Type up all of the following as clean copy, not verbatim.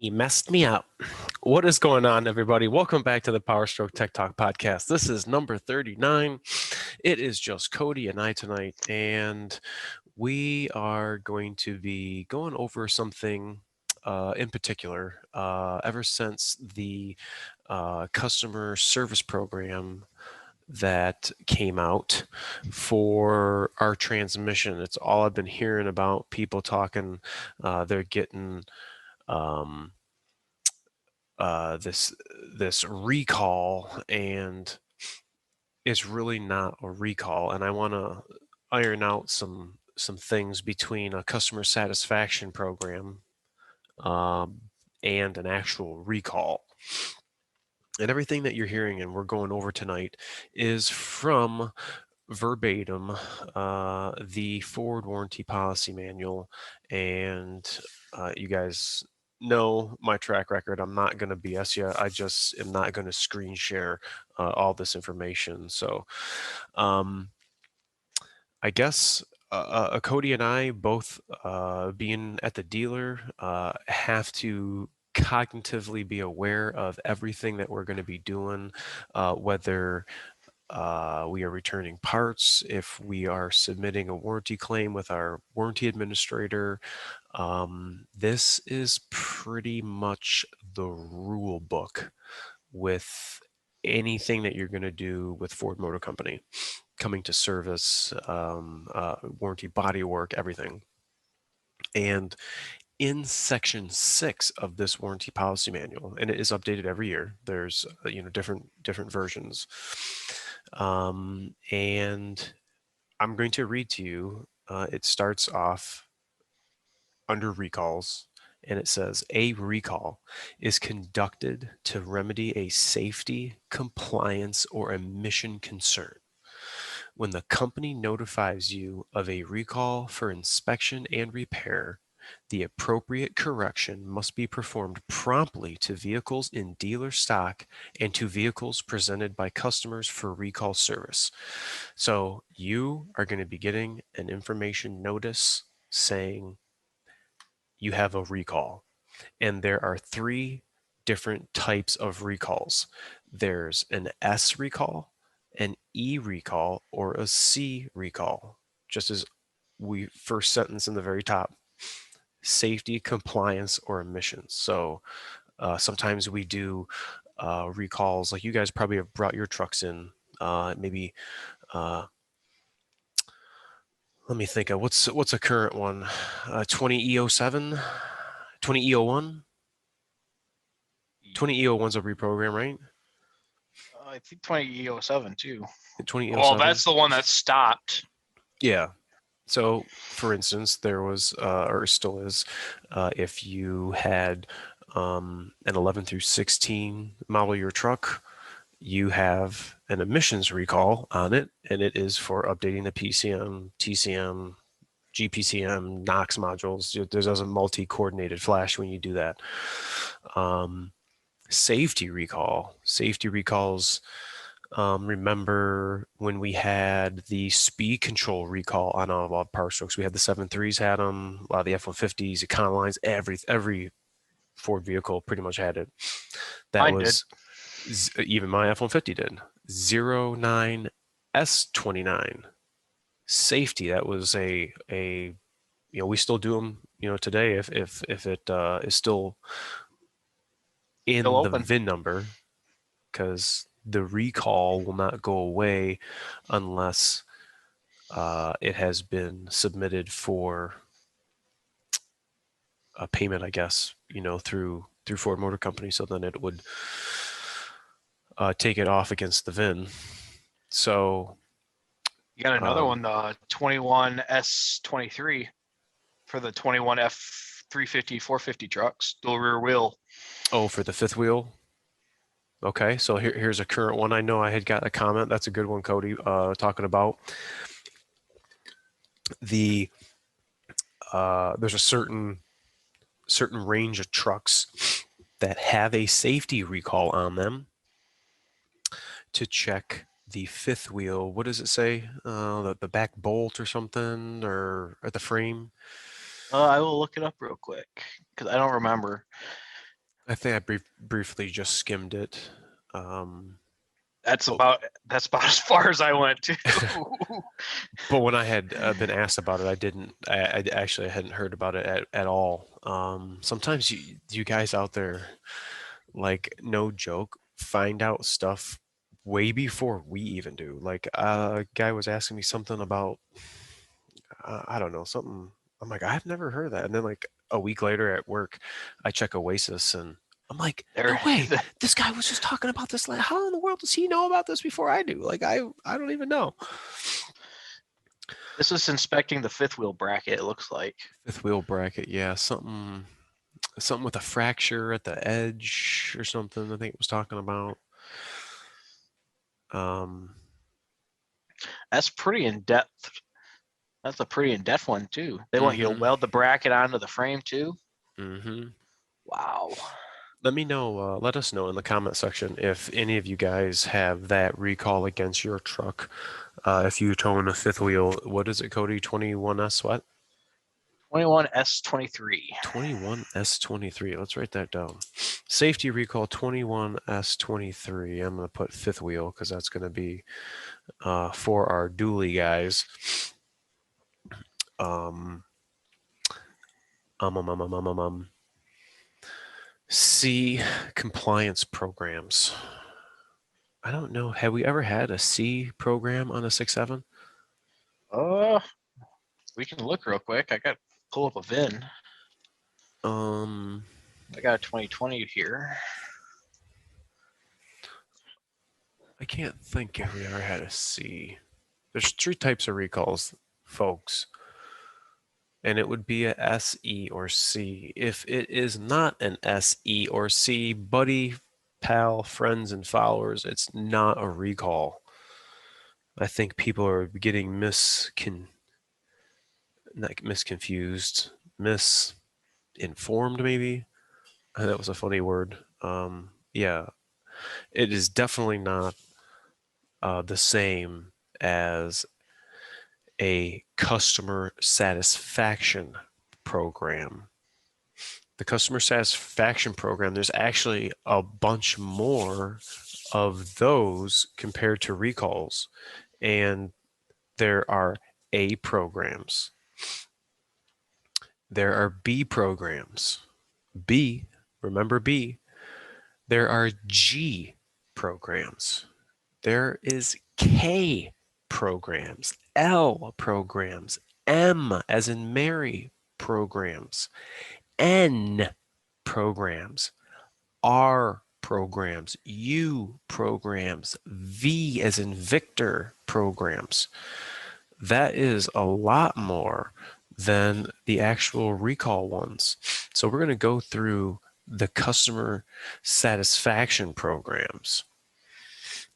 He messed me up. What is going on, everybody? Welcome back to the Powerstroke Tech Talk podcast. This is number 39. It is just Cody and I tonight, and we are going to be going over something in particular. Ever since the customer service program that came out for our transmission, it's all I've been hearing about. People talking, they're getting um, this recall, and it's really not a recall. And I want to iron out some things between a customer satisfaction program um, and an actual recall. And everything that you're hearing and we're going over tonight is from verbatim the Ford warranty policy manual. And you guys know my track record. I'm not going to BS you. I just am not going to screen share all this information. So I guess Cody and I both being at the dealer have to cognitively be aware of everything that we're going to be doing, whether we are returning parts, if we are submitting a warranty claim with our warranty administrator. This is pretty much the rule book with anything that you're going to do with Ford Motor Company, coming to service, warranty bodywork, everything. And in section 6 of this warranty policy manual, and it is updated every year, there's different versions, and I'm going to read to you. It starts off under recalls, and it says, a recall is conducted to remedy a safety, compliance, or emission concern. When the company notifies you of a recall for inspection and repair, the appropriate correction must be performed promptly to vehicles in dealer stock and to vehicles presented by customers for recall service. So you are going to be getting an information notice saying you have a recall. And there are 3 different types of recalls. There's an S recall, an E recall, or a C recall. Just as we first sentence in the very top, safety, compliance, or emissions. So sometimes we do recalls, like you guys probably have brought your trucks in, maybe let me think of what's a current one, 20E07, 20E01. 20E01's a reprogram, right? I think 20E07 too. 20E07. Well, that's the one that stopped. Yeah. So, for instance, there was, or still is, if you had an 11 through 16 model year truck, you have an emissions recall on it, and it is for updating the PCM, TCM, GPCM, NOx modules. There's a multi-coordinated flash when you do that. Safety recall. Safety recalls. Remember when we had the speed control recall on all of our Powerstrokes? We had the 7.3s had them, a lot of the F-150s, Econolines, every Ford vehicle pretty much had it. That Mine was even my F-150 did. 09S29 safety. That was a we still do them today if it is still in Still the open. VIN number, because the recall will not go away unless it has been submitted for a payment, I guess, through Ford Motor Company. So then it would take it off against the VIN. So You got another one, the 21S23 for the 21 F350, 450 trucks, dual rear wheel. Oh, for the 5th wheel. Okay, so here's a current one. I know I had got a comment. That's a good one, Cody, talking about the there's a certain range of trucks that have a safety recall on them to check the 5th wheel. What does it say? The back bolt or something, or at the frame? I will look it up real quick because I don't remember. I think I briefly just skimmed it. Um, That's but, about that's about as far as I went too. but when I had been asked about it, I didn't. I actually hadn't heard about it at all. Sometimes you guys out there, like no joke, find out stuff way before we even do. Like a guy was asking me something about I don't know, something. I'm like, I've never heard of that. And then like a week later at work, I check Oasis and I'm like, no There, way, this guy was just talking about this. Like, how in the world does he know about this before I do? Like, I don't even know. this is inspecting the fifth wheel bracket. It looks like. Fifth wheel bracket, yeah, something with a fracture at the edge or something. I think it was talking about. Um, That's pretty in depth. That's a pretty in depth one too. They want you to mm-hmm, weld the bracket onto the frame too. mm-hmm. Wow. Let me know, let us know in the comment section if any of you guys have that recall against your truck. If you towing a fifth wheel, what is it, Cody? 21S what? 21S23. 21S23. Let's write that down. Safety recall 21S23. I'm going to put fifth wheel because that's going to be for our dually guys. Um, um, um, um, um, um, um, um. C compliance programs. I don't know. Have we ever had a C program on a 6.7? Uh, we can look real quick. I got pull up a VIN. Um, I got a 2020 here. I can't think if we ever had a C. There's three types of recalls, folks, and it would be a SE or C. If it is not an SE or C, buddy, pal, friends, and followers, it's not a recall. I think people are getting not misconfused, misinformed, maybe. That was a funny word. Yeah, it is definitely not the same as a customer satisfaction program. The customer satisfaction program, there's actually a bunch more of those compared to recalls. And there are A programs, there are B programs. B, remember B, there are G programs. There is K programs, L programs, M as in Mary programs, N programs, R programs, U programs, V as in Victor programs. That is a lot more than the actual recall ones. So we're going to go through the customer satisfaction programs.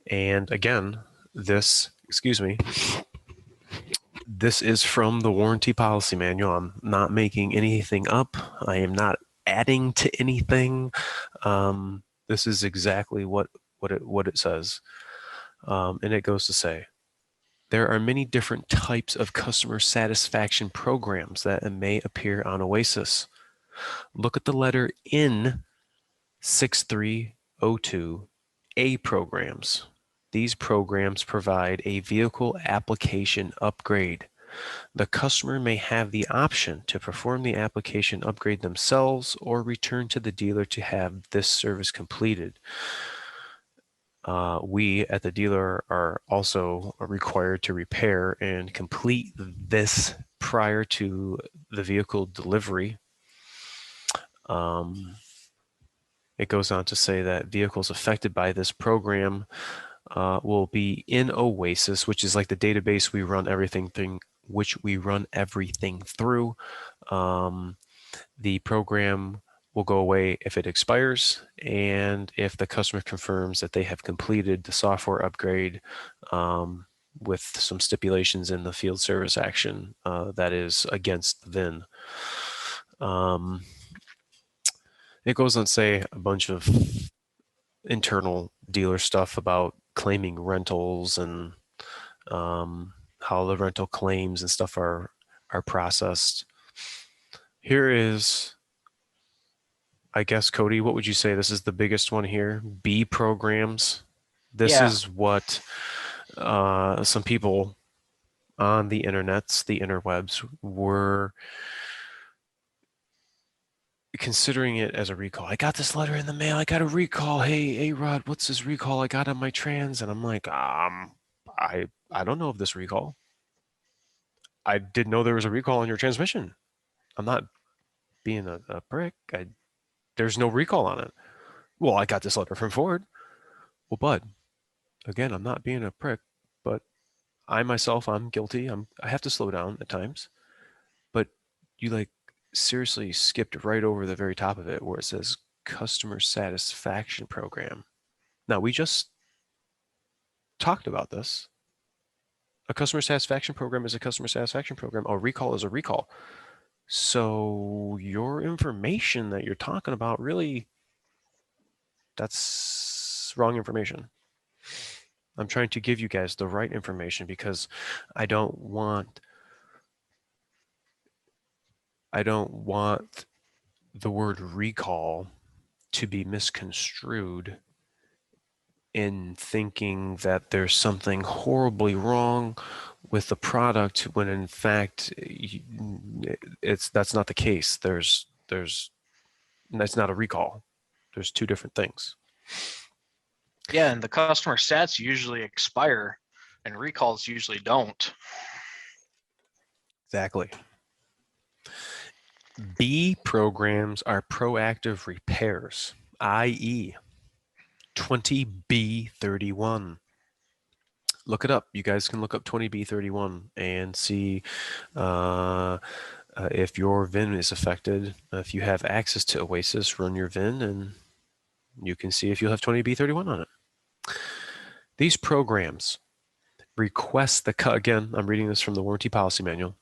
And again, excuse me, this is from the warranty policy manual. I'm not making anything up. I am not adding to anything. This is exactly what it says. And it goes to say, there are many different types of customer satisfaction programs that may appear on Oasis. Look at the letter in 6302 A programs. These programs provide a vehicle application upgrade. The customer may have the option to perform the application upgrade themselves or return to the dealer to have this service completed. We at the dealer are also required to repair and complete this prior to the vehicle delivery. Um, it goes on to say that vehicles affected by this program will be in Oasis, which is like the database we run everything through. The program will go away if it expires and if the customer confirms that they have completed the software upgrade with some stipulations in the field service action that is against the VIN. It goes on to say a bunch of internal dealer stuff about claiming rentals and how the rental claims and stuff are processed. Here is I guess, Cody, what would you say? This is the biggest one here. B programs. This Yeah, is what some people on the internets, the interwebs, were considering it as a recall. I got this letter in the mail. I got a recall. Hey, Rod, what's this recall I got on my trans? And I'm like, I don't know of this recall. I didn't know there was a recall on your transmission. I'm not being a prick. There's no recall on it. Well, I got this letter from Ford. Well, bud, again, I'm not being a prick, but I myself, I'm guilty. I have to slow down at times. But you like seriously skipped right over the very top of it where it says customer satisfaction program. Now, we just talked about this. A customer satisfaction program is a customer satisfaction program. A recall is a recall. So your information that you're talking about, really, that's wrong information. I'm trying to give you guys the right information because I don't want I don't want the word recall to be misconstrued in thinking that there's something horribly wrong with the product when in fact that's not the case. There's that's not a recall. There's two different things. yeah, and the customer stats usually expire, and recalls usually don't. Exactly. B programs are proactive repairs, i.e., 20B31. Look it up. You guys can look up 20B31 and see if your VIN is affected. If you have access to Oasis, run your VIN and you can see if you'll have 20B31 on it. These programs request again, I'm reading this from the warranty policy manual.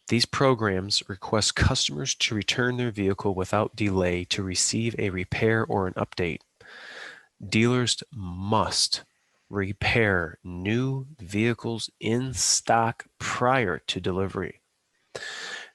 These programs request customers to return their vehicle without delay to receive a repair or an update. Dealers must repair new vehicles in stock prior to delivery.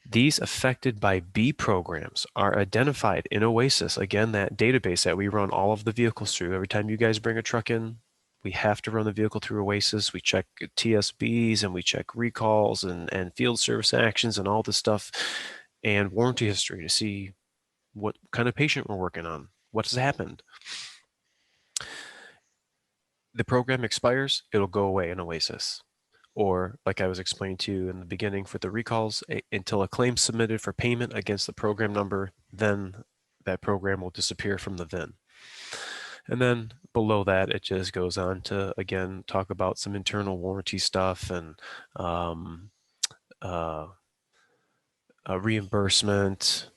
These affected by B programs are identified in Oasis, again, that database that we run all of the vehicles through. Every time you guys bring a truck in, we have to run the vehicle through Oasis. We check TSBs and we check recalls and field service actions and all this stuff and warranty history to see what kind of patient we're working on, what has happened. The program expires, it'll go away in Oasis. Or, like I was explaining to you in the beginning for the recalls, until a claim submitted for payment against the program number, then that program will disappear from the VIN. And then below that, it just goes on to, again, talk about some internal warranty stuff and reimbursement.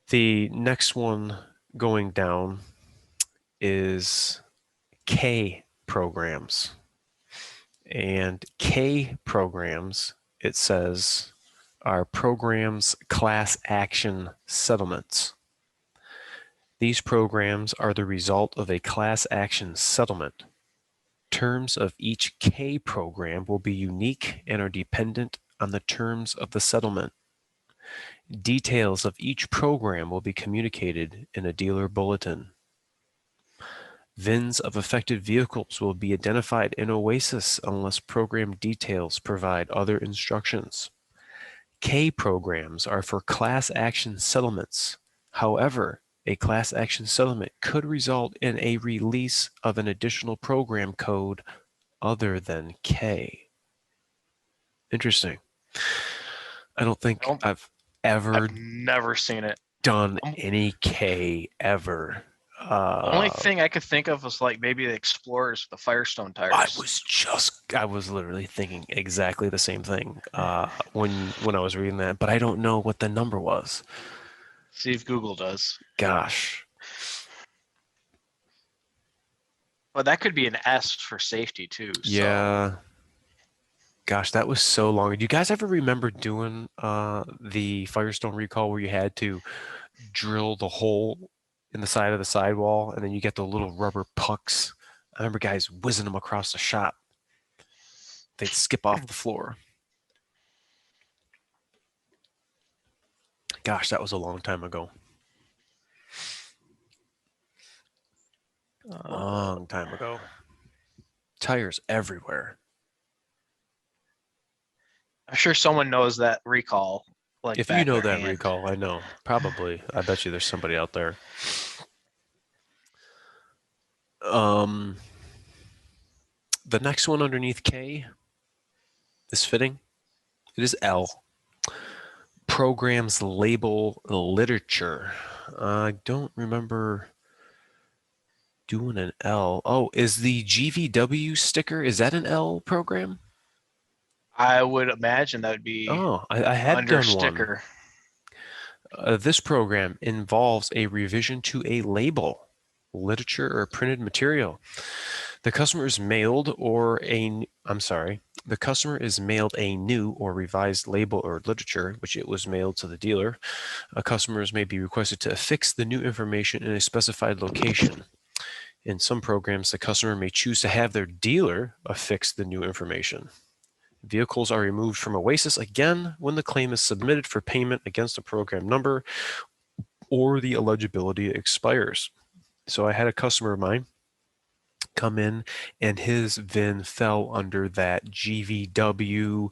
The next one going down is K programs. And K programs, it says, are programs class action settlements. These programs are the result of a class action settlement. Terms of each K program will be unique and are dependent on the terms of the settlement. Details of each program will be communicated in a dealer bulletin. VINs of affected vehicles will be identified in Oasis unless program details provide other instructions. K programs are for class action settlements. However, a class action settlement could result in a release of an additional program code other than K. Interesting. I don't think I've ever I've never seen it. done any K ever. The only thing I could think of was like maybe the Explorers with the Firestone tires. I was literally thinking exactly the same thing when I was reading that, but I don't know what the number was. See if Google does. Gosh. But that could be an S for safety too. Yeah. So. Gosh, that was so long. Do you guys ever remember doing the Firestone recall where you had to drill the hole in the side of the sidewall and then you get the little rubber pucks? I remember guys whizzing them across the shop. They'd skip off the floor. Gosh, that was a long time ago. long time ago. Tires everywhere. I'm sure someone knows that recall like If you back of know their that hand. recall, I know. Probably. I bet you there's somebody out there. Um, the next one underneath K is fitting. It is L. Programs label literature. I don't remember doing an L. Oh, is the GVW sticker, is that an L program? I would imagine that would be Oh, I had under done one. sticker. This program involves a revision to a label, literature or printed material. The customer is mailed the customer is mailed a new or revised label or literature, which it was mailed to the dealer. Customers may be requested to affix the new information in a specified location. In some programs, the customer may choose to have their dealer affix the new information. Vehicles are removed from Oasis again when the claim is submitted for payment against a program number or the eligibility expires. So I had a customer of mine come in and his VIN fell under that GVW,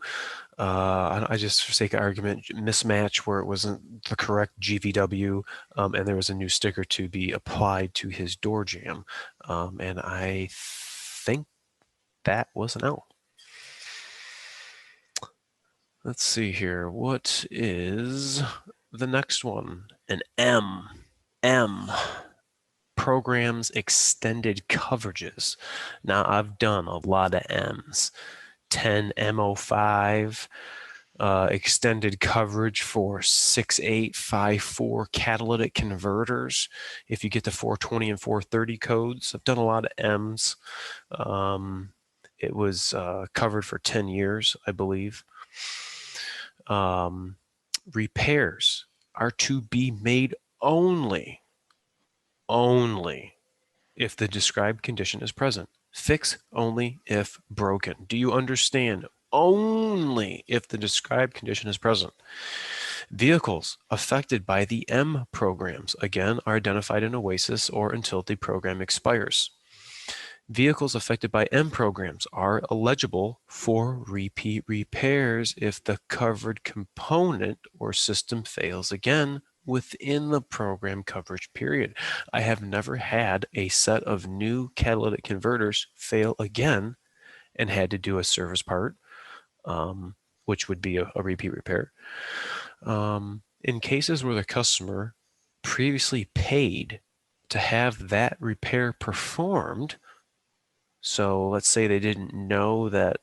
I just for sake of argument, mismatch where it wasn't the correct GVW, and there was a new sticker to be applied to his door jamb. And I think that was an L. Let's see here. What is the next one? An M. M. Programs extended coverages. Now, I've done a lot of M's. 10 MO5, extended coverage for 6854 catalytic converters. If you get the 420 and 430 codes, I've done a lot of M's. It was covered for 10 years, I believe. Repairs are to be made only if the described condition is present. Fix only if broken. Do you understand? Only if the described condition is present. Vehicles affected by the M programs, again, are identified in Oasis or until the program expires. Vehicles affected by M programs are eligible for repeat repairs if the covered component or system fails again within the program coverage period. I have never had a set of new catalytic converters fail again and had to do a service part, which would be a repeat repair. In cases where the customer previously paid to have that repair performed, so let's say they didn't know that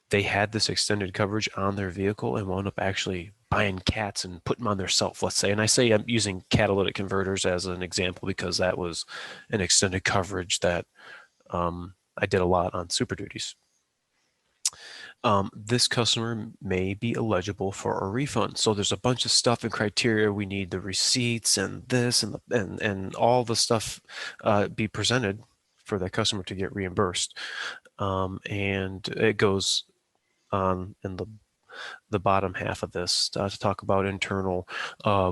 they had this extended coverage on their vehicle and wound up actually buying cats and putting them on their self, let's say. And I say I'm using catalytic converters as an example because that was an extended coverage that I did a lot on Super Duties. This customer may be eligible for a refund. So there's a bunch of stuff and criteria. We need the receipts and this and all the stuff be presented for that customer to get reimbursed. And it goes on in the bottom half of this to talk about internal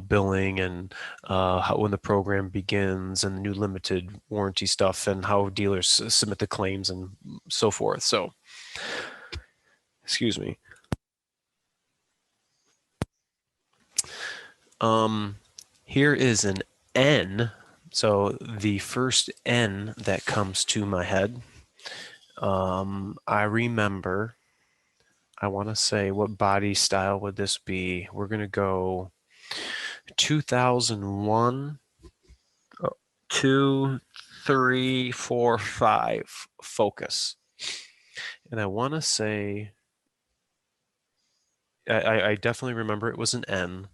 billing and how when the program begins and the new limited warranty stuff and how dealers submit the claims and so forth. So, excuse me. Here is an N. So the first N that comes to my head, I remember, I want to say, what body style would this be? We're going to go 2001, 2, 3, 4, 5 Focus. And I want to say, I definitely remember it was an N.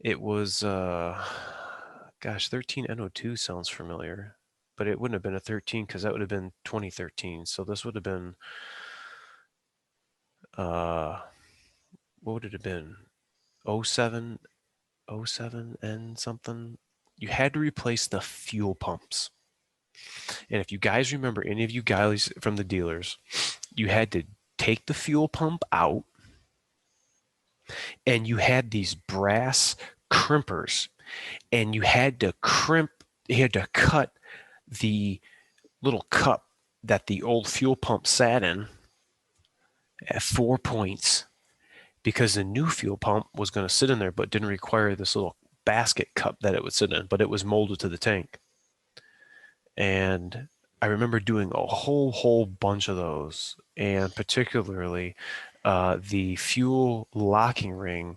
It was, gosh, 13N02 sounds familiar, but it wouldn't have been a 13 because that would have been 2013. So this would have been, what would it have been? 07, 07 and something. You had to replace the fuel pumps. And if you guys remember, any of you guys from the dealers, you had to take the fuel pump out and you had these brass crimpers and you had to cut the little cup that the old fuel pump sat in at 4 points because the new fuel pump was going to sit in there but didn't require this little basket cup that it would sit in, but it was molded to the tank. And I remember doing a whole bunch of those, and particularly the fuel locking ring,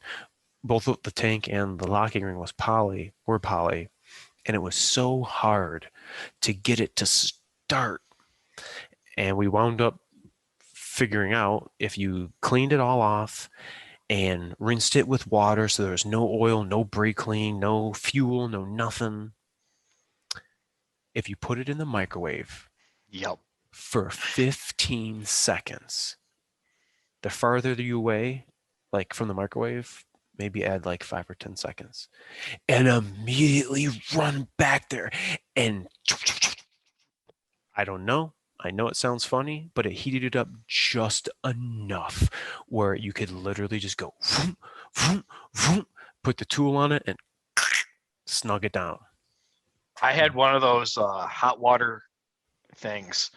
both the tank and the locking ring were poly, and it was so hard to get it to start. And we wound up figuring out if you cleaned it all off and rinsed it with water so there was no oil, no brake clean, no fuel, no nothing. If you put it in the microwave Yep. for 15 seconds, the farther you away, like from the microwave, maybe add like 5 or 10 seconds, and immediately run back there and I don't know. I know it sounds funny, but it heated it up just enough where you could literally just go vroom, vroom, vroom, put the tool on it and snug it down. I had one of those hot water things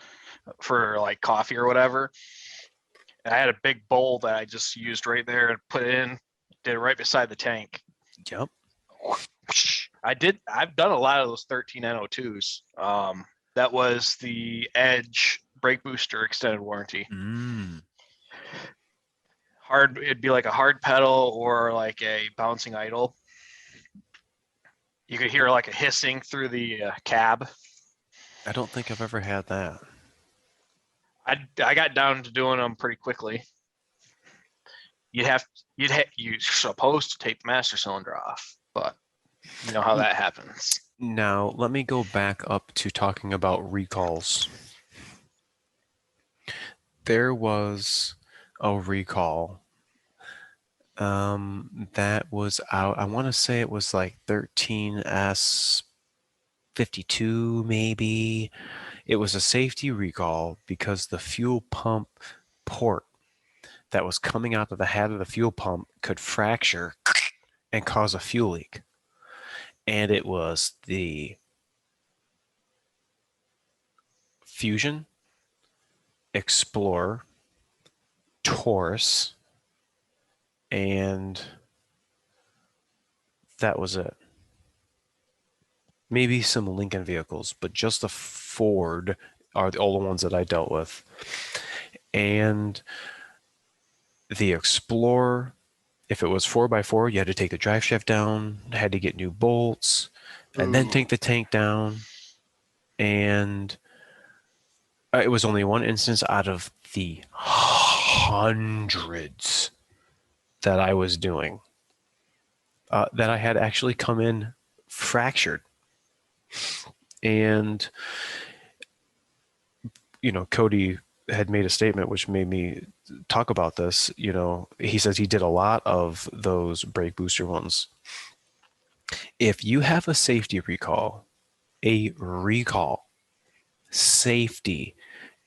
for like coffee or whatever. And I had a big bowl that I just used right there and put it in, did it right beside the tank. Yep. I've done a lot of those 13 NO2s. That was the Edge brake booster extended warranty. It'd be like a hard pedal or like a bouncing idle. You could hear like a hissing through the cab. I don't think I've ever had that. I got down to doing them pretty quickly. You're supposed to take the master cylinder off, but you know how that happens. Now, let me go back up to talking about recalls. There was a recall that was out. I want to say it was like 13S52 maybe. It was a safety recall because the fuel pump port that was coming out of the head of the fuel pump could fracture and cause a fuel leak. And it was the Fusion, Explorer, Taurus, and that was it. Maybe some Lincoln vehicles, but just the Ford are all the ones that I dealt with. And the Explorer, if it was 4x4, you had to take the drive shaft down, had to get new bolts, and then take the tank down. And it was only one instance out of the hundreds that I was doing that I had actually come in fractured. And, you know, Cody had made a statement which made me talk about this. You know, he says he did a lot of those brake booster ones. If you have a safety recall, safety,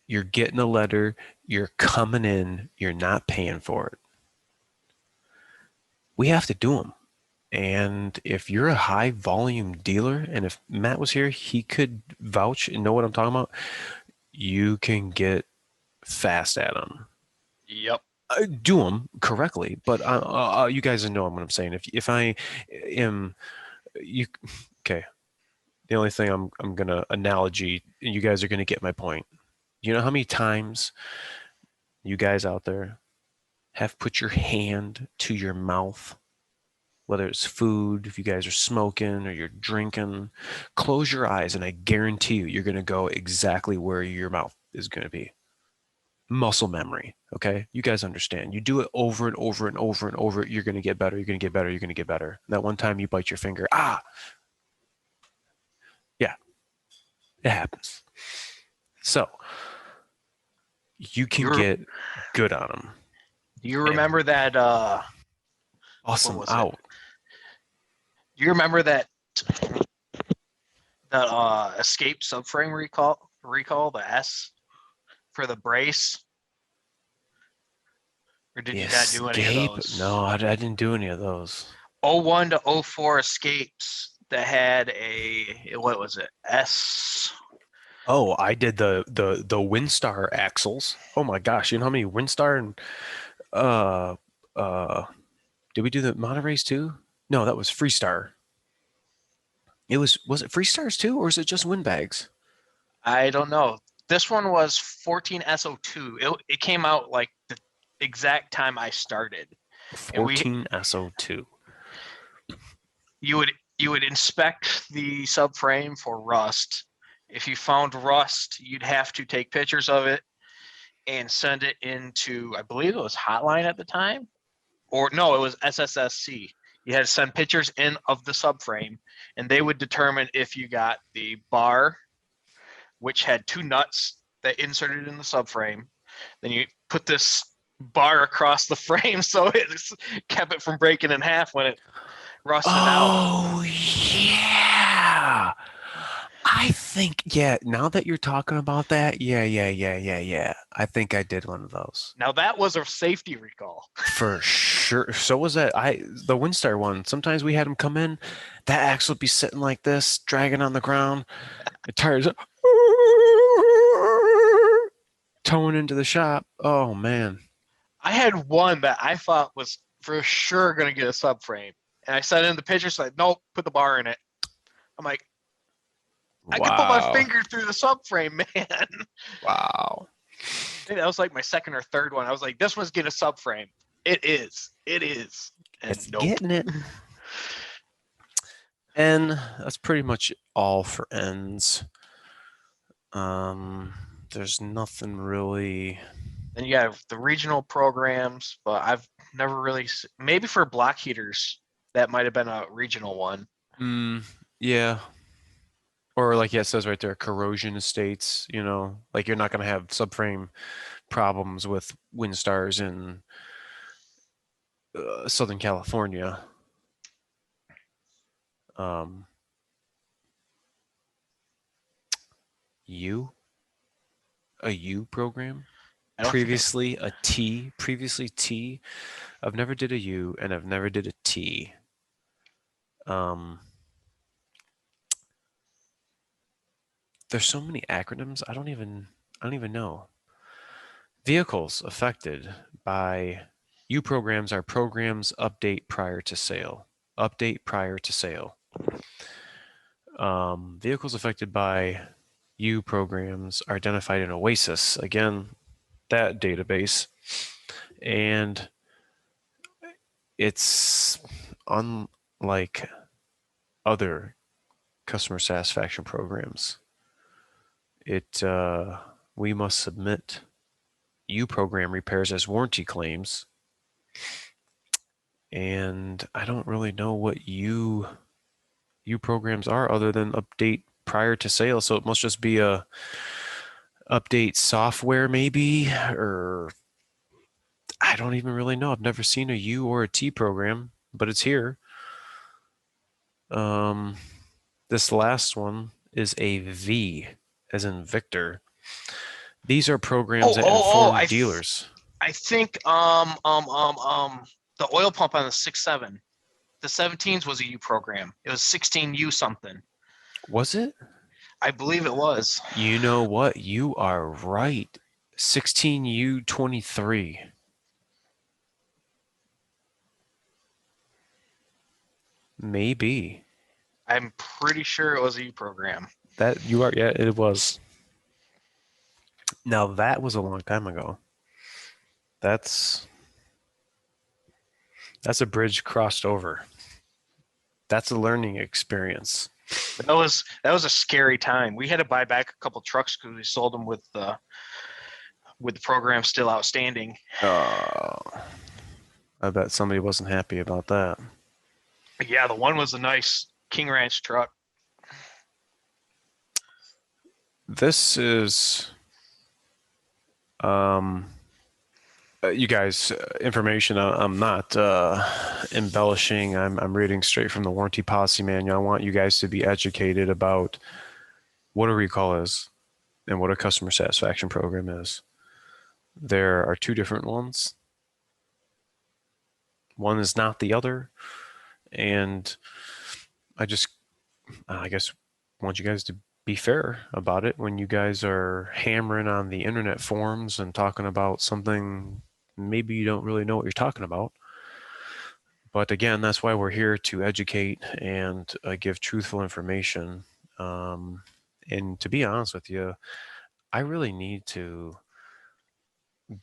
you're getting a letter, you're coming in, you're not paying for it. We have to do them. And if you're a high volume dealer, and if Matt was here, he could vouch and know what I'm talking about. You can get fast at them. Yep. Do them correctly, but you guys know what I'm saying. If I am, okay. The only thing I'm gonna analogy, and you guys are gonna get my point. You know how many times you guys out there have put your hand to your mouth, whether it's food, if you guys are smoking or you're drinking, close your eyes and I guarantee you're going to go exactly where your mouth is going to be. Muscle memory, okay? You guys understand. You do it over and over and over and over, you're going to get better, you're going to get better, you're going to get better. That one time you bite your finger, yeah, it happens. So, you can get good on them. Do you remember that awesome out? Do you remember that Escape subframe recall, the S for the brace? Or did you not do any of those? No, I didn't do any of those. 01 to 04 Escapes that had what was it? S. Oh, I did the Windstar axles. Oh my gosh, you know how many Windstar and uh uh did we do the Monterey's too? No, that was Freestar. Was it Freestars too, or is it just Windbags? I don't know. This one was 14SO2. It came out like the exact time I started. And 14 SO2. you would you would inspect the subframe for rust. If you found rust, you'd have to take pictures of it and send it into, I believe it was Hotline at the time, or no, it was SSSC. You had to send pictures in of the subframe, and they would determine if you got the bar, which had two nuts that inserted in the subframe. Then you put this bar across the frame so it kept it from breaking in half when it rusted out. Oh yeah. I think yeah, now that you're talking about that, yeah. I think I did one of those. Now that was a safety recall. For sure. So was that the Windstar one. Sometimes we had them come in, that axle would be sitting like this, dragging on the ground. The tires towing into the shop. Oh man. I had one that I thought was for sure going to get a subframe. And I sent in the picture, said, nope, put the bar in it. I'm like, I could put my Wow. finger through the subframe, man. Wow. That was like my second or third one. I was like, this one's getting a subframe. It is. It is. And It's nope. getting it. And that's pretty much all for ends. There's nothing really. Then you have the regional programs, but I've never really, maybe for block heaters, that might have been a regional one. Yeah. Or like yeah, it says right there, corrosion estates, like you're not gonna have subframe problems with wind stars in Southern California. Um, U, a U program. I don't think Previously T. I've never did a U and I've never did a T. Um, there's so many acronyms. I don't even know. Vehicles affected by U programs are programs update prior to sale. Update prior to sale. Vehicles affected by U programs are identified in Oasis. Again, that database. And it's unlike other customer satisfaction programs. We must submit U program repairs as warranty claims. And I don't really know what U programs are other than update prior to sale. So it must just be a update software maybe, or I don't even really know. I've never seen a U or a T program, but it's here. Um, this last one is a V, as in Victor. These are programs that inform dealers. I think the oil pump on the 6.7, the 17s was a U program. It was 16U something. Was it? I believe it was. You know what? You are right. 16U23. Maybe. I'm pretty sure it was a U program. That you are, yeah, it was. Now that was a long time ago. That's that's a bridge crossed over. That's a learning experience. But that was a scary time. We had to buy back a couple trucks because we sold them with the program still outstanding. Oh, I bet somebody wasn't happy about that. Yeah, the one was a nice King Ranch truck. This is um you guys information. I'm not embellishing. I'm reading straight from the warranty policy manual. I want you guys to be educated about what a recall is and what a customer satisfaction program is. There are two different ones. One is not the other, and I guess want you guys to be fair about it when you guys are hammering on the internet forums and talking about something maybe you don't really know what you're talking about. But again, that's why we're here to educate and give truthful information. Um, and to be honest with you, I really need to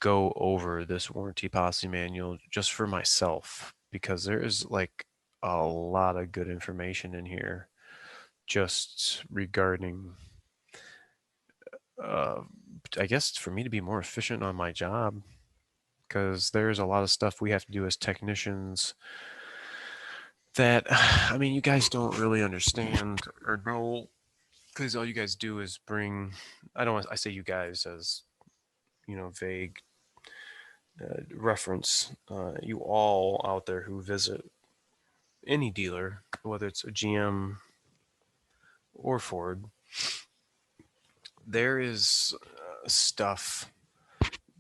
go over this warranty policy manual just for myself because there is like a lot of good information in here just regarding uh, I guess for me to be more efficient on my job because there's a lot of stuff we have to do as technicians that I mean you guys don't really understand or know because all you guys do is bring I don't want I say you guys as vague reference you all out there who visit any dealer whether it's a GM or Ford there is stuff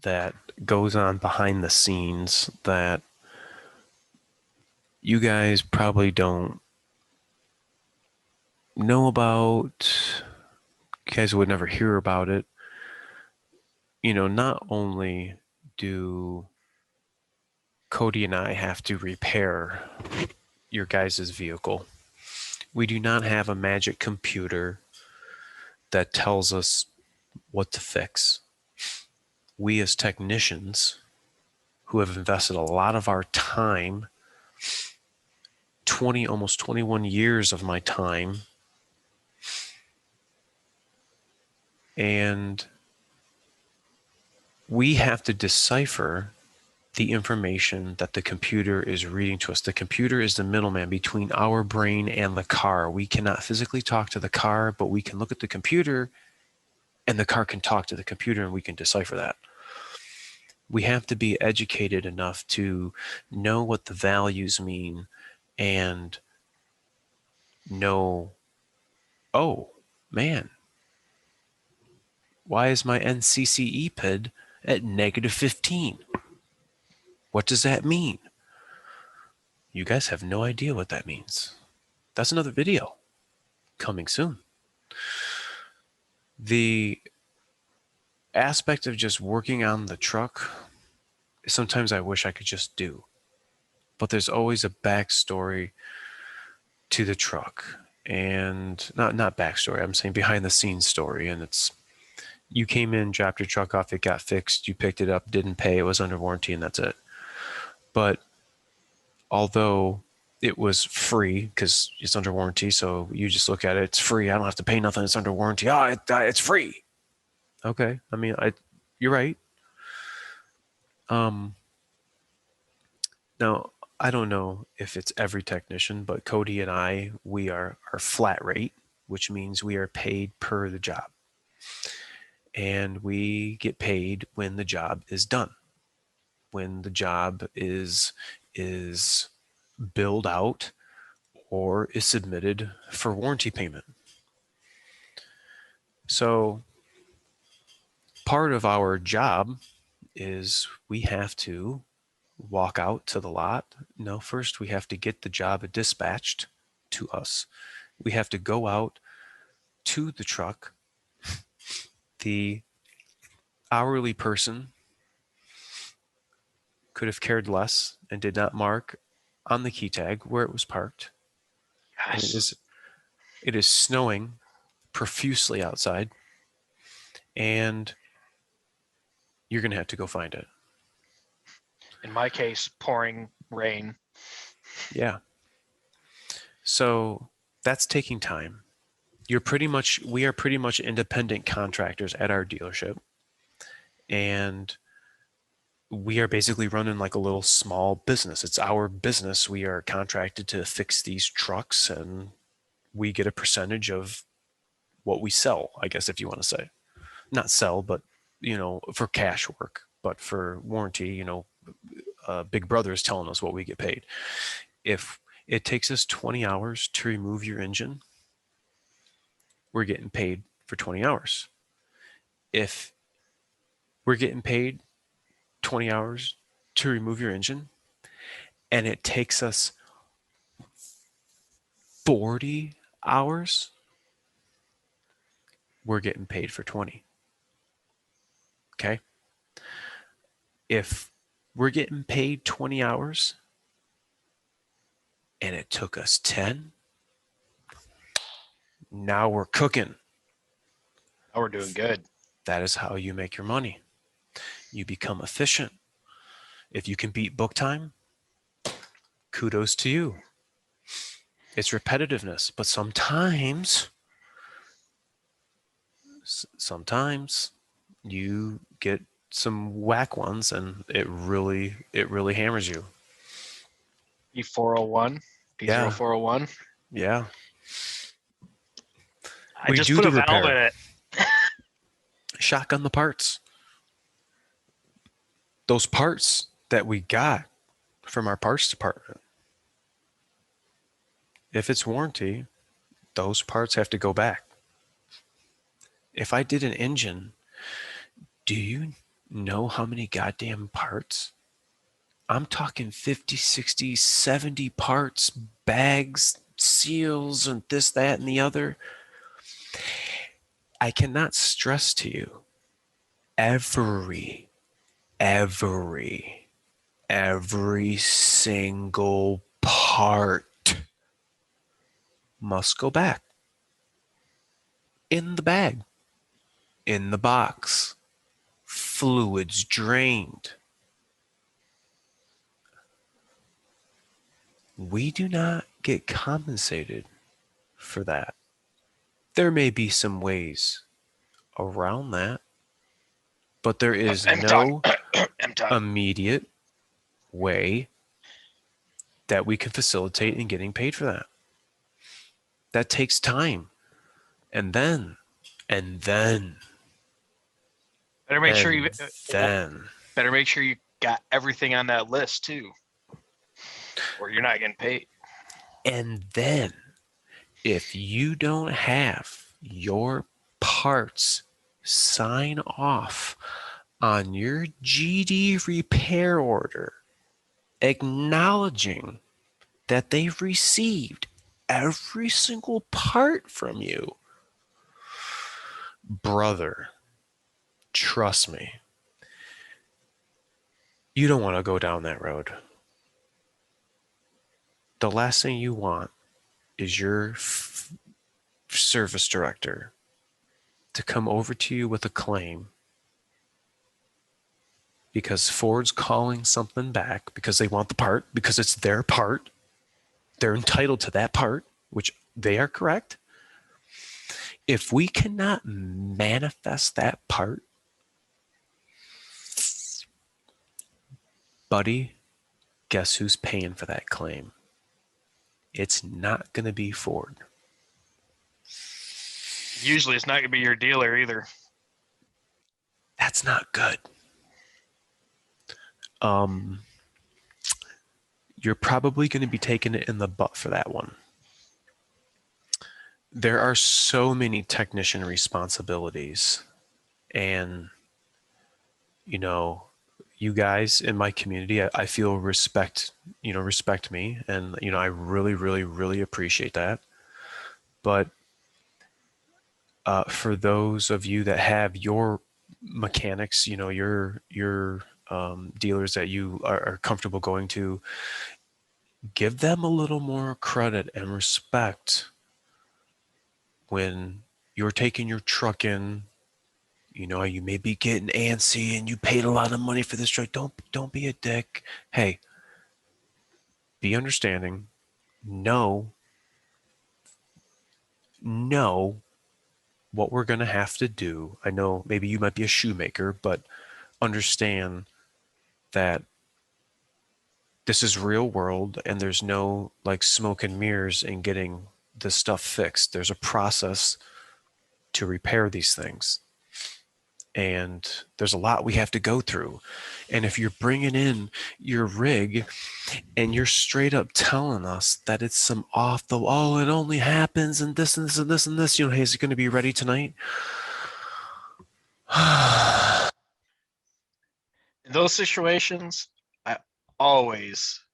that goes on behind the scenes that you guys probably don't know about. You guys would never hear about it. Not only do Cody and I have to repair your guys' vehicle, we do not have a magic computer that tells us what to fix. We as technicians who have invested a lot of our time, almost 21 years of my time, and we have to decipher the information that the computer is reading to us. The computer is the middleman between our brain and the car. We cannot physically talk to the car, but we can look at the computer and the car can talk to the computer and we can decipher that. We have to be educated enough to know what the values mean and know, oh, man, why is my NCCE PID at -15? What does that mean? You guys have no idea what that means. That's another video coming soon. The aspect of just working on the truck, sometimes I wish I could just do. But there's always a backstory to the truck. And not backstory, I'm saying behind the scenes story. And it's you came in, dropped your truck off, it got fixed, you picked it up, didn't pay, it was under warranty, and that's it. But although it was free because it's under warranty, so you just look at it, it's free, I don't have to pay nothing, it's under warranty. It's free. Okay, I mean, you're right. Um, Now, I don't know if it's every technician, but Cody and I, we are flat rate, which means we are paid per the job. And we get paid when the job is done. When the job is billed out or is submitted for warranty payment. So part of our job is we have to walk out to the lot. No, first we have to get the job dispatched to us. We have to go out to the truck. The hourly person could have cared less and did not mark on the key tag where it was parked. And Yes. it is snowing profusely outside, and you're going to have to go find it. In my case, pouring rain. Yeah. So that's taking time. We are pretty much independent contractors at our dealership. And we are basically running like a little small business. It's our business. We are contracted to fix these trucks and we get a percentage of what we sell, I guess, if you want to say. Not sell, but, for cash work. But for warranty, Big Brother is telling us what we get paid. If it takes us 20 hours to remove your engine, we're getting paid for 20 hours. If we're getting paid 20 hours to remove your engine and it takes us 40 hours we're getting paid for 20. Okay? If we're getting paid 20 hours and it took us 10, now we're cooking. Now we're doing good. That is how you make your money. You become efficient. If you can beat book time, kudos to you. It's repetitiveness, but sometimes you get some whack ones and it really hammers you. P401, P0401. Yeah. I just put a valve in it. Shotgun the parts. Those parts that we got from our parts department, if it's warranty, those parts have to go back. If I did an engine, do you know how many goddamn parts? I'm talking 50, 60, 70 parts, bags, seals, and this, that, and the other. I cannot stress to you every single part must go back. In the bag, in the box, fluids drained. We do not get compensated for that. There may be some ways around that, but there is no immediate way that we can facilitate in getting paid for that. That takes time. And then better make sure you got everything on that list too, or you're not getting paid. And then if you don't have your parts sign off on your GD repair order acknowledging that they've received every single part from you, brother, trust me, you don't want to go down that road. The last thing you want is your service director to come over to you with a claim because Ford's calling something back because they want the part, because it's their part. They're entitled to that part, which they are correct. If we cannot manifest that part, buddy, guess who's paying for that claim? It's not going to be Ford. Usually it's not going to be your dealer either. That's not good. You're probably going to be taking it in the butt for that one. There are so many technician responsibilities, and you guys in my community, I feel respect me, and I really appreciate that. But for those of you that have your mechanics, your dealers that you are comfortable going to, give them a little more credit and respect when you're taking your truck in. You may be getting antsy and you paid a lot of money for this truck. Don't be a dick. Hey, be understanding. Know what we're going to have to do. I know maybe you might be a shoemaker, but understand that this is real world and there's no like smoke and mirrors in getting this stuff fixed. There's a process to repair these things. And there's a lot we have to go through. And if you're bringing in your rig and you're straight up telling us that it's some off the wall, it only happens and this and this and this and this, hey, is it going to be ready tonight? In those situations, I always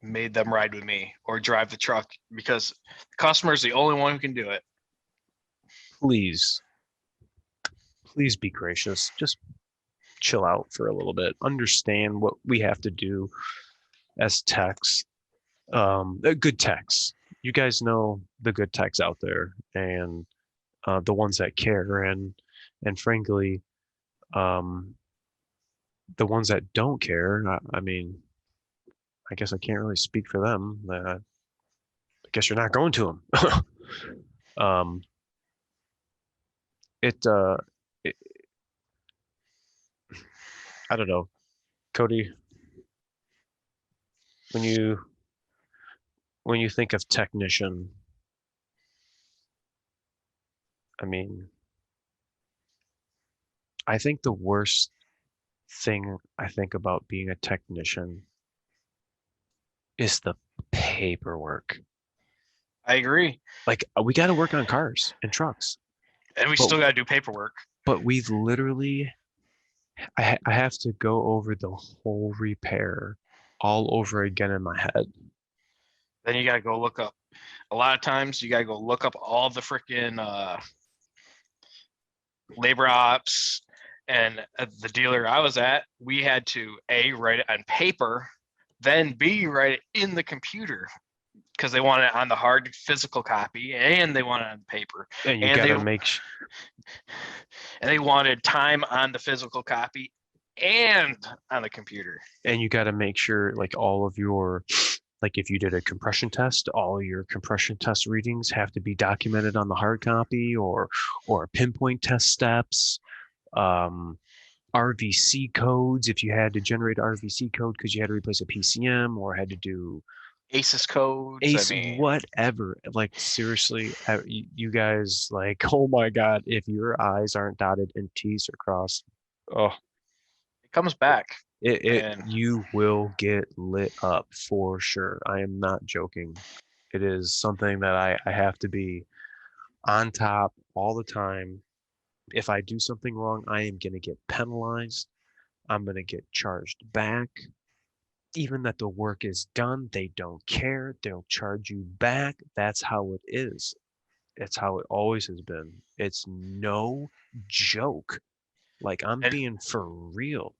made them ride with me or drive the truck because the customer is the only one who can do it. Please please be gracious. Just chill out for a little bit. Understand what we have to do as techs. Good techs. You guys know the good techs out there, and the ones that care, and frankly, um, the ones that don't care. I mean, I guess I can't really speak for them. I guess you're not going to them. um, it, it, I don't know, Cody. When you think of technician, I mean, I think the worst thing I think about being a technician is the paperwork. I agree. Like we got to work on cars and trucks, And we but still got to do paperwork. we've literally I have to go over the whole repair all over again in my head. Then you got to go look up. A lot of times you got to go look up all the freaking labor ops. And at the dealer I was at, we had to A, write it on paper, then B, write it in the computer because they want it on the hard physical copy and they want it on paper. And you gotta and they wanted time on the physical copy and on the computer. And you gotta make sure like all of your, like if you did a compression test, all your compression test readings have to be documented on the hard copy or pinpoint test steps. RVC codes, if you had to generate RVC code because you had to replace a PCM or had to do ACES codes, whatever. Like seriously, you guys, like, oh my God, if your I's aren't dotted and T's are crossed, oh, it comes back. You will get lit up for sure. I am not joking. It is something that I have to be on top all the time. If I do something wrong, I am going to get penalized. I'm going to get charged back. Even that the work is done, they don't care. They'll charge you back. That's how it is. It's how it always has been. It's no joke. Like I'm being for real.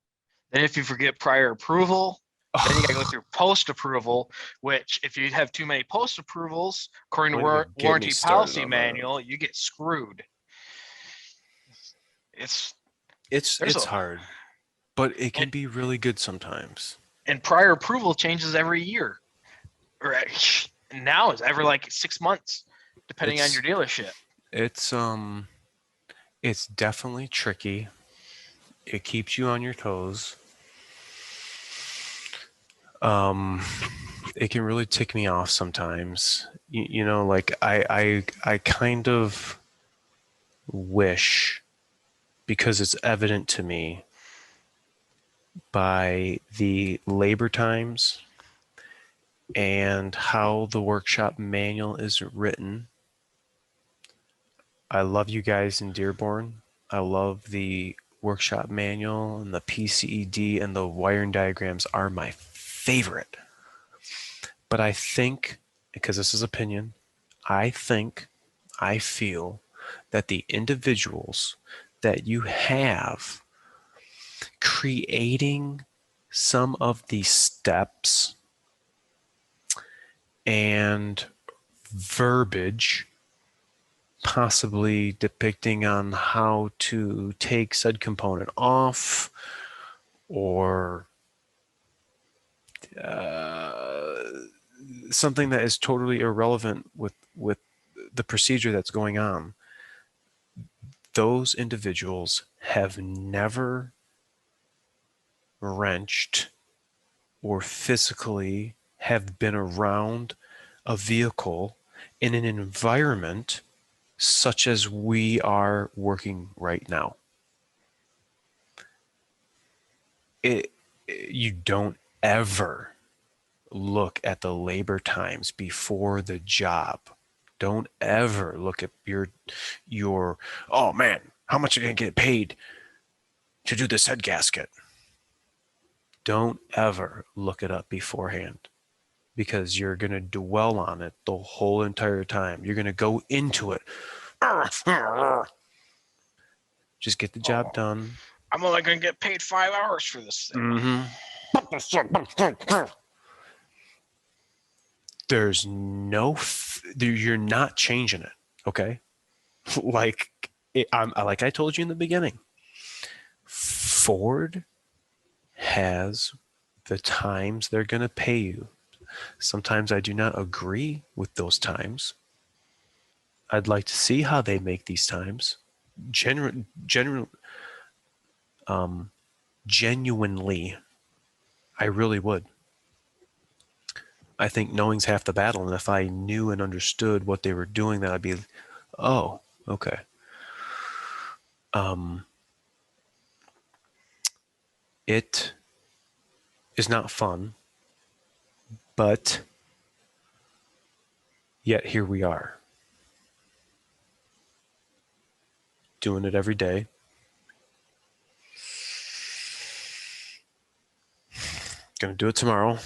Then if you forget prior approval, then you gotta go through post approval, which if you have too many post approvals, according to warranty policy manual, you get screwed. It's hard, but it can be really good sometimes. And prior approval changes every year, or now it's every like 6 months, depending on your dealership. It's definitely tricky. It keeps you on your toes. It can really tick me off sometimes. You know, like I kind of wish, because it's evident to me by the labor times and how the workshop manual is written. I love you guys in Dearborn. I love the workshop manual, and the PCED and the wiring diagrams are my favorite. But I think, because this is opinion, I feel that the individuals that you have creating some of these steps and verbiage, possibly depicting on how to take said component off, or something that is totally irrelevant with the procedure that's going on. Those individuals have never wrenched or physically have been around a vehicle in an environment such as we are working right now. You don't ever look at the labor times before the job. Don't ever look at your oh man, how much are you gonna get paid to do this head gasket? Don't ever look it up beforehand, because you're gonna dwell on it the whole entire time. You're gonna go into it. Just get the job done. I'm only going to get paid 5 hours for this thing. There's you're not changing it. Okay. Like like I told you in the beginning, Ford has the times they're going to pay you. Sometimes I do not agree with those times. I'd like to see how they make these times. Genuinely, I really would. I think knowing's half the battle, and if I knew and understood what they were doing, then I'd be, oh, okay. It is not fun, but yet here we are, doing it every day. Gonna do it tomorrow.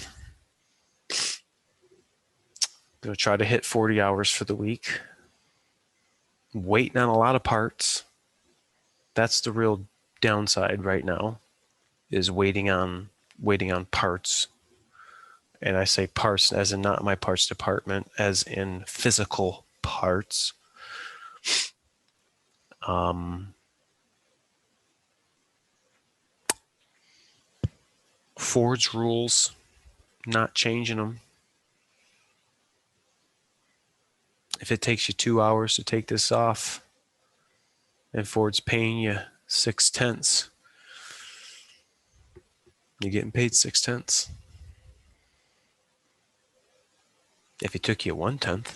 Gonna try to hit 40 hours for the week. Waiting on a lot of parts. That's the real downside right now, is waiting on parts. And I say parts as in not my parts department, as in physical parts. Ford's rules, not changing them. If it takes you 2 hours to take this off and Ford's paying you 6/10, you're getting paid 6/10. If it took you 1/10,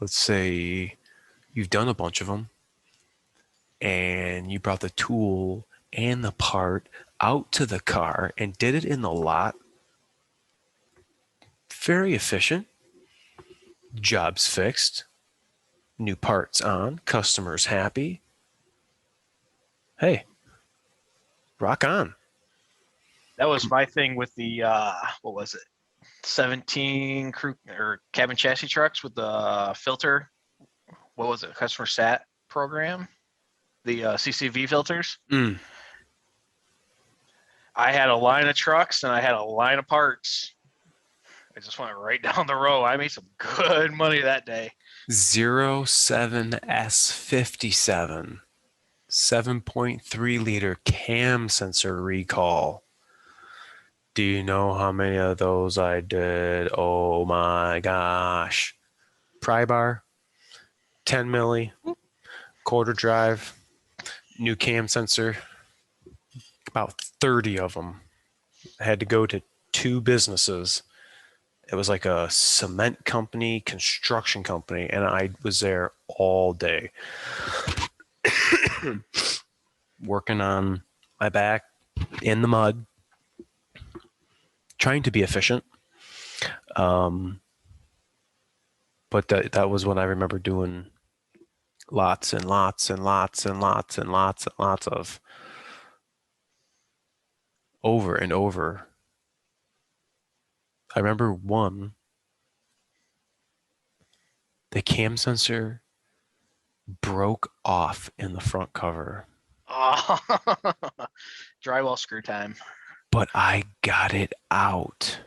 let's say you've done a bunch of them and you brought the tool and the part out to the car and did it in the lot, very efficient. Job's fixed. New parts on. Customers happy. Hey, rock on. That was my thing with the, what was it? 17 crew or cabin chassis trucks with the filter. What was it? Customer sat program? The CCV filters. I had a line of trucks and I had a line of parts. I just went right down the row. I made some good money that day. 07S57, 7.3 liter cam sensor recall. Do you know how many of those I did? Oh my gosh. Pry bar, 10 milli, quarter drive, new cam sensor, about 30 of them. I had to go to 2 businesses. It was like a cement company, construction company, and I was there all day working on my back in the mud, trying to be efficient. But that was when I remember doing lots and lots and lots and lots and lots and lots of over and over. I remember one, the cam sensor broke off in the front cover. Oh, drywall screw time. But I got it out.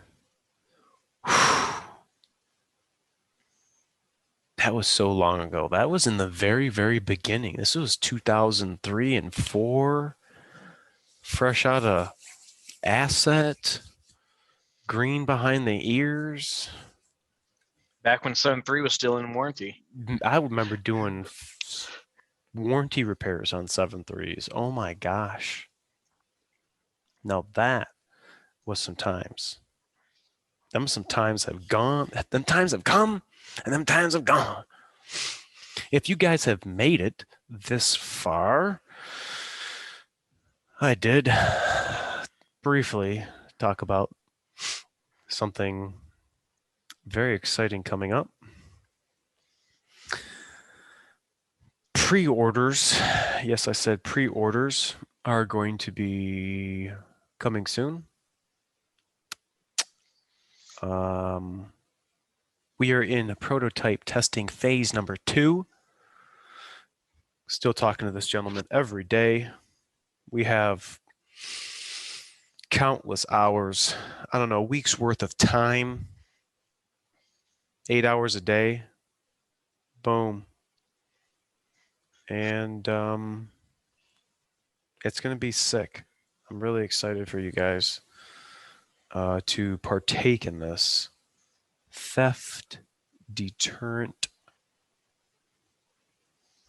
That was so long ago. That was in the very, very beginning. This was 2003 and 4. Fresh out of asset. Green behind the ears. Back when Sun 3 was still in warranty. I remember doing warranty repairs on 7.3s. Oh my gosh. Now that was some times. Some times have gone. Them times have come, and them times have gone. If you guys have made it this far, I did briefly talk about something very exciting coming up. Pre-orders, yes, I said pre-orders are going to be coming soon. We are in prototype testing phase number 2. Still talking to this gentleman every day. We have countless hours, I don't know, weeks worth of time, 8 hours a day. Boom. And it's going to be sick. I'm really excited for you guys to partake in this theft deterrent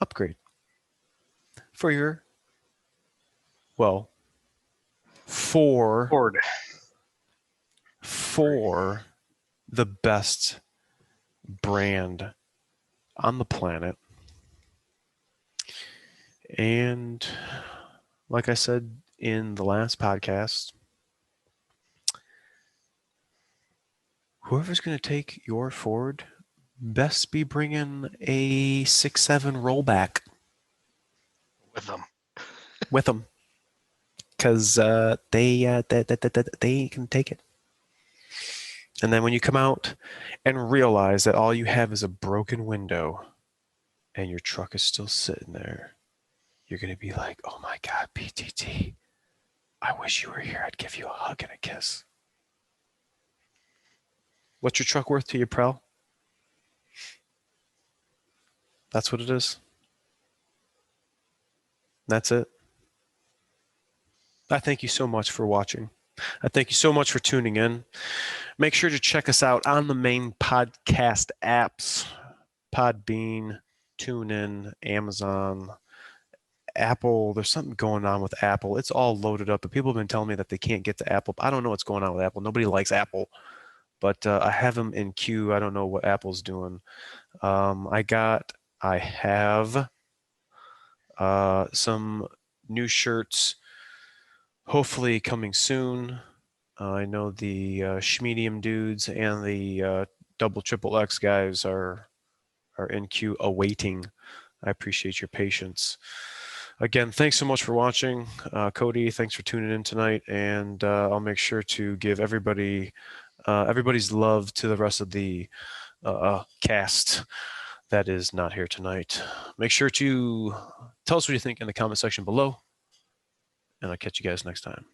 upgrade for your, well, for the best brand on the planet. And like I said in the last podcast, whoever's going to take your Ford best be bringing a 6.7 rollback with them. Because they can take it. And then when you come out and realize that all you have is a broken window and your truck is still sitting there, you're going to be like, oh my God, PTT, I wish you were here. I'd give you a hug and a kiss. What's your truck worth to you, Prel? That's what it is. That's it. I thank you so much for watching. I thank you so much for tuning in. Make sure to check us out on the main podcast apps: Podbean, TuneIn, Amazon, Apple. There's something going on with Apple. It's all loaded up, but people have been telling me that they can't get to Apple. I don't know what's going on with Apple. Nobody likes Apple, but I have them in queue. I don't know what Apple's doing. I have some new shirts, hopefully coming soon. I know the Schmedium dudes and the double triple X guys are in queue awaiting. I appreciate your patience. Again, thanks so much for watching. Cody, thanks for tuning in tonight, and I'll make sure to give everybody's love to the rest of the cast that is not here tonight. Make sure to tell us what you think in the comment section below, and I'll catch you guys next time.